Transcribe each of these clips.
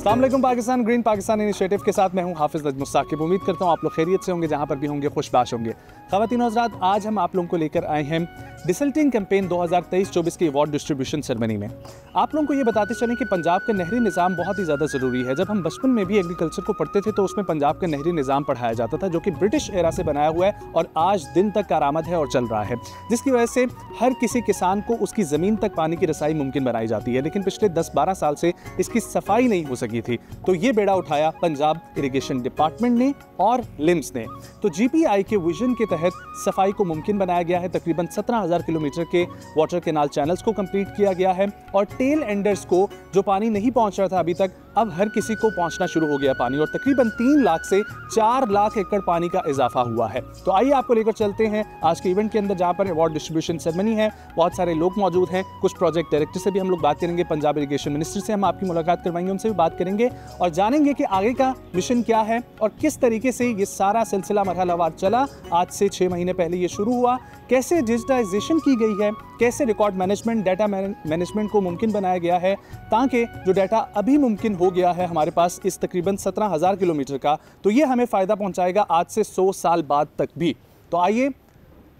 अस्सलाम वालेकुम Pakistan, green Pakistan initiative के साथ मैं हूं हाफिज़ नजमुल साकिब। उम्मीद करता हूं आप लोग खैरियत से होंगे, जहां पर भी होंगे खुशबाश होंगे। ख़वातीन और हज़रात, आज हम आप लोगों को लेकर आए हैं डिसल्टिंग कैंपेन 2023-24 की अवार्ड डिस्ट्रीब्यूशन सेरेमनी में। आप लोगों को ये बताते चलें कि पंजाब का नहरी निज़ाम बहुत ही ज़्यादा ज़रूरी है। जब हम बचपन में भी एग्रीकल्चर को पढ़ते थे तो उसमें पंजाब का नहरी निज़ाम पढ़ाया जाता था, जो कि ब्रिटिश एरा से बनाया हुआ है और आज दिन तक कारआमद है और चल रहा है, जिसकी वजह से हर किसी किसान को उसकी ज़मीन तक पानी की रसाई मुमकिन बनाई जाती है। लेकिन पिछले 10-12 साल से इसकी सफाई नहीं हो सकी थी, तो ये बेड़ा उठाया पंजाब इरिगेशन डिपार्टमेंट ने और लिम्स ने। तो जीपीआई के विजन के तहत सफाई को मुमकिन बनाया गया है। तकरीबन 17,000 किलोमीटर के वाटर कैनाल चैनल्स को कंप्लीट किया गया है और टेल एंडर्स को जो पानी नहीं पहुंच रहा था अभी तक, अब हर किसी को पहुंचना शुरू हो गया पानी, और तकरीबन 3 लाख से 4 लाख एकड़ पानी का इजाफा हुआ है। तो आइए आपको लेकर चलते हैं आज के इवेंट के अंदर, जहां पर अवार्ड डिस्ट्रीब्यूशन सेरेमनी है। बहुत सारे लोग मौजूद हैं, कुछ प्रोजेक्ट डायरेक्टर से भी हम लोग बात करेंगे, पंजाब इरिगेशन मिनिस्टर से हम आपकी मुलाकात करवाएंगे, उनसे भी बात करेंगे और जानेंगे कि आगे का मिशन क्या है और किस तरीके से ये सारा सिलसिला मरहलावार चला। आज से 6 महीने पहले ये शुरू हुआ, कैसे डिजिटाइजेशन की गई है, कैसे रिकॉर्ड मैनेजमेंट, डाटा मैनेजमेंट को मुमकिन बनाया गया है, ताकि जो डाटा अभी मुमकिन हो गया है हमारे पास इस तकरीबन 17,000 किलोमीटर का, तो ये हमें फ़ायदा पहुंचाएगा आज से 100 साल बाद तक भी। तो आइए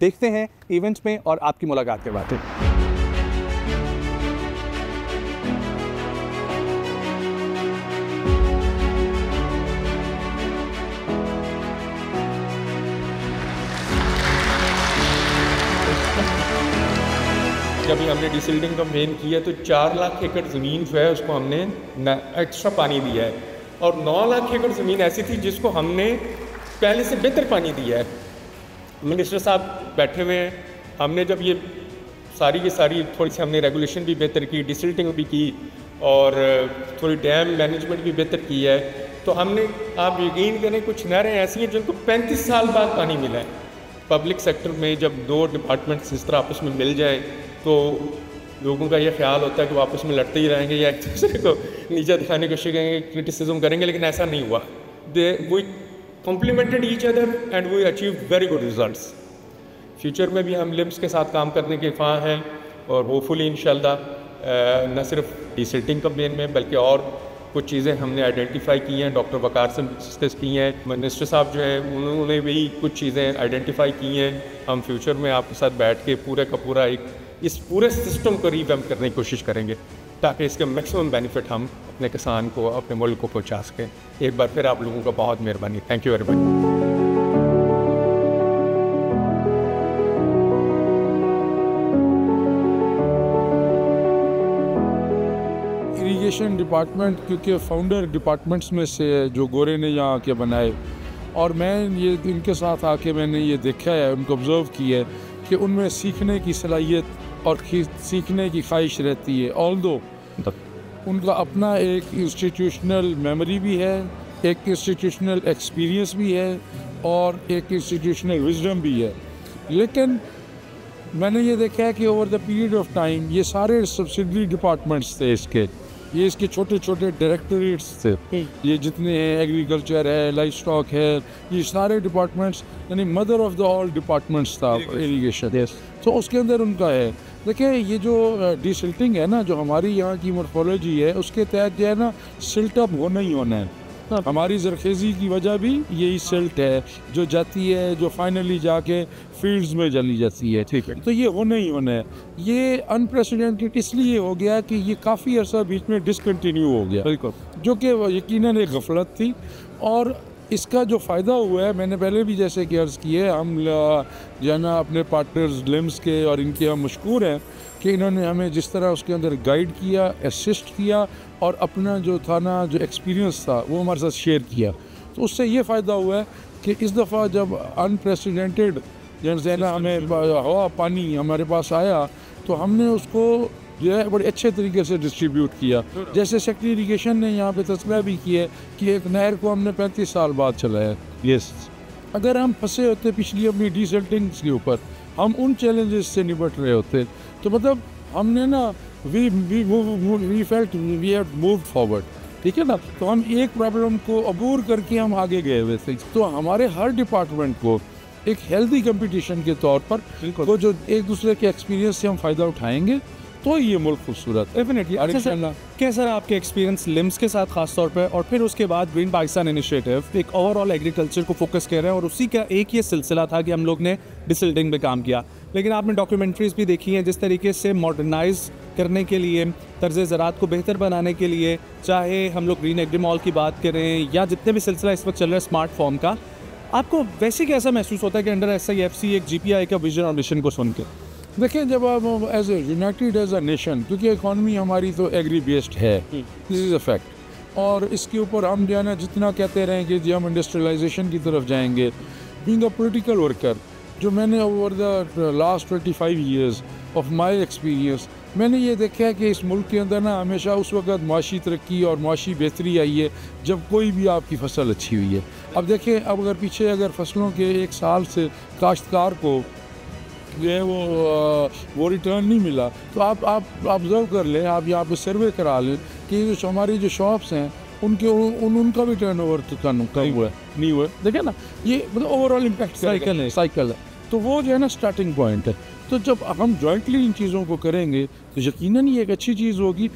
देखते हैं इवेंट में और आपकी मुलाकात करवाते हैं। जब हमने डिसिल्टिंग का मेन किया तो 4 लाख एकड़ ज़मीन जो है उसको हमने एक्स्ट्रा पानी दिया है, और 9 लाख एकड़ ज़मीन ऐसी थी जिसको हमने पहले से बेहतर पानी दिया है। मिनिस्टर साहब बैठे हुए हैं, हमने जब ये सारी थोड़ी सी हमने रेगुलेशन भी बेहतर की, डिसिल्टिंग भी की और थोड़ी डैम मैनेजमेंट भी बेहतर की है, तो हमने, आप यकीन करें, कुछ नहरें ऐसी हैं जिनको 35 साल बाद पानी मिला है। पब्लिक सेक्टर में जब 2 डिपार्टमेंट्स इस तरह आपस में मिल जाए तो लोगों का ये ख्याल होता है कि वो आपस में लड़ते ही रहेंगे या एक दूसरे को नीचे दिखाने की कोशिश करेंगे, क्रिटिसिज्म करेंगे, लेकिन ऐसा नहीं हुआ। We complemented each other and we achieve very good results. Future में भी हम लिम्स के साथ काम करने के ख्वाह हैं और होपफुली इंशाल्लाह न सिर्फ डिसिल्टिंग कैंपेन में बल्कि और कुछ चीज़ें हमने आइडेंटिफाई की हैं, डॉक्टर वकार से डिस्कस की हैं, मिनिस्टर साहब जो है उन्होंने भी कुछ चीज़ें आइडेंटिफाई की हैं। हम फ्यूचर में आपके साथ बैठ के पूरे का पूरा इस पूरे सिस्टम को रिवैम्प करने की कोशिश करेंगे ताकि इसके मैक्सिमम बेनिफिट हम अपने किसान को, अपने मुल्क को पहुंचा सकें। एक बार फिर आप लोगों का बहुत मेहरबानी, thank you very much. Irrigation department क्योंकि फाउंडर डिपार्टमेंट्स में से जो गोरे ने यहाँ आके बनाए, और मैं ये इनके साथ आके मैंने ये देखा है, उनको ऑब्ज़र्व किया है कि उनमें सीखने की सलाहियत और सीखने की ख्वाहिश रहती है। ऑल्दो उनका अपना एक इंस्टीट्यूशनल मेमोरी भी है, एक इंस्टीट्यूशनल एक्सपीरियंस भी है और एक इंस्टीट्यूशनल विजडम भी है, लेकिन मैंने ये देखा है कि over the period of time ये सारे सब्सिडरी डिपार्टमेंट्स थे ये इसके छोटे छोटे डायरेक्टरेट्स थे, ये जितने हैं, एग्रीकल्चर है, लाइफ स्टॉक है, ये सारे डिपार्टमेंट्स, यानी mother of the all departments था इरिगेशन। तो उसके अंदर उनका है। देखिए ये जो डिसिल्टिंग है ना, जो हमारी यहाँ की मोर्फोलॉजी है, उसके तहत जो है ना सिल्ट अप होना ही होना है। हमारी जरखेज़ी की वजह भी यही सिल्ट है जो जाती है, जो फाइनली जाके फील्ड्स में चली जाती है, ठीक है। तो ये होना ही होना है। ये अनप्रेसिडेंटेड इसलिए हो गया कि ये काफ़ी अर्सा बीच में डिसकंटिन्यू हो गया, बिल्कुल, जो कि यकीनन एक गफलत थी। और इसका जो फ़ायदा हुआ है, मैंने पहले भी जैसे कि अर्ज़ किए, हम जो है ना अपने पार्टनर्स लिम्स के और इनके हम मशकूर हैं कि इन्होंने हमें जिस तरह उसके अंदर गाइड किया, असिस्ट किया और अपना जो था ना, जो एक्सपीरियंस था वो हमारे साथ शेयर किया। तो उससे ये फ़ायदा हुआ है कि इस दफ़ा जब अनप्रेसिडेंटेड जैसे ना हमें हवा पानी हमारे पास आया, तो हमने उसको जो है बड़े अच्छे तरीके से डिस्ट्रीब्यूट किया। जैसे सेक्रेटरी इरिगेशन ने यहाँ पे तस्करा भी किया कि एक नहर को हमने 35 साल बाद चलाया। यस, अगर हम फंसे होते पिछली अपनी डिसिल्टिंग के ऊपर, हम उन चैलेंजेस से निपट रहे होते, तो मतलब हमने ना we felt we have moved forward, ठीक है ना। तो हम एक प्रॉब्लम को अबूर करके हम आगे गए हुए थे। तो हमारे हर डिपार्टमेंट को एक हेल्दी कंपटीशन के तौर पर वो जो एक दूसरे के एक्सपीरियंस से हम फ़ायदा उठाएंगे तो ये मुल्क खूबसूरत। डेफिनेटली। अच्छा सर, कैसा रहा आपके एक्सपीरियंस लिम्स के साथ खास तौर पे, और फिर उसके बाद ग्रीन पाकिस्तान इनिशिएटिव एक ओवरऑल एग्रीकल्चर को फोकस कर रहे हैं और उसी का एक ये सिलसिला था कि हम लोग ने डिसल्टिंग पे काम किया, लेकिन आपने डॉक्यूमेंट्रीज भी देखी हैं जिस तरीके से मॉडर्नाइज करने के लिए, तर्ज ज़रात को बेहतर बनाने के लिए, चाहे हम लोग ग्रीन एग्री मॉल की बात करें या जितने भी सिलसिला इस वक्त चल रहा है स्मार्ट फॉर्म का, आपको वैसे कैसा महसूस होता है कि अंडर SIFC एक GPI का विजन और मिशन को सुन के? देखिए, जब आप as a united as a nation, क्योंकि इकॉनमी हमारी तो एग्री बेस्ड है, दिस इज़ अ फैक्ट, और इसके ऊपर हम जो है ना जितना कहते रहें कि हम इंडस्ट्रियलाइजेशन की तरफ जाएंगे, बीइंग अ पॉलिटिकल वर्कर, जो मैंने over the last 25 years of my experience मैंने ये देखा है कि इस मुल्क के अंदर ना हमेशा उस वक्त माशी तरक्की और माशी बेहतरी आई है जब कोई भी आपकी फसल अच्छी हुई है। अब देखें, अब अगर पीछे अगर फसलों के एक साल से काश्तकार को जो है वो रिटर्न नहीं मिला, तो आप ऑब्ज़र्व कर लें, आप यहाँ पे सर्वे करा लें कि जो हमारी जो शॉप्स हैं उनके उनका भी टर्नओवर तो कम हुआ है, नहीं हुआ। देखिए ना, ये मतलब ओवरऑल इम्पैक्ट साइकिल है, तो वो जो है ना स्टार्टिंग पॉइंट है। तो जब हम जॉइंटली इन चीज़ों को करेंगे तो यकीनन ये एक अच्छी चीज़ होगी।